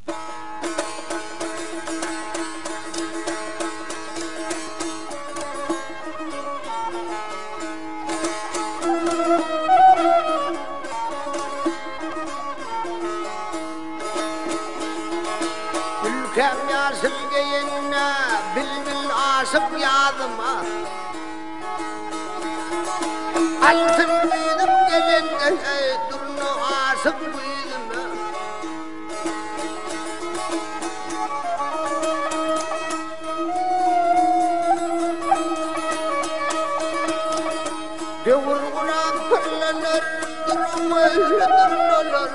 Ülkem yaşım geyinne bil aşık yadıma altın büyüdüm gelinde durnu aşık büyüdüm devur kurak fırlanır durulur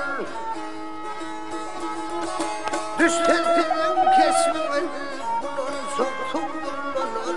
düştentinin kesmimin bunun soksum durulur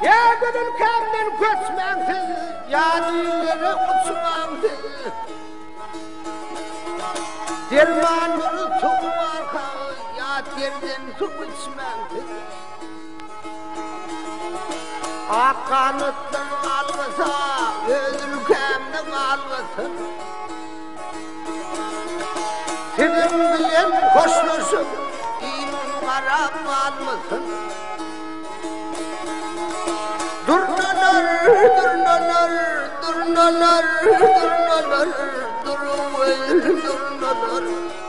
Ya gönül kamden göçmensiz, ya düğleri uçmansiz. Dermanları tukmarka, ya derden su içmensiz. Ak kanıttan algısa, gönül kamden algısın. Senin bilen hoşlaşıp, imin karam almasın. Durnalar, durnalar, durnalar, durnalar, durnalar.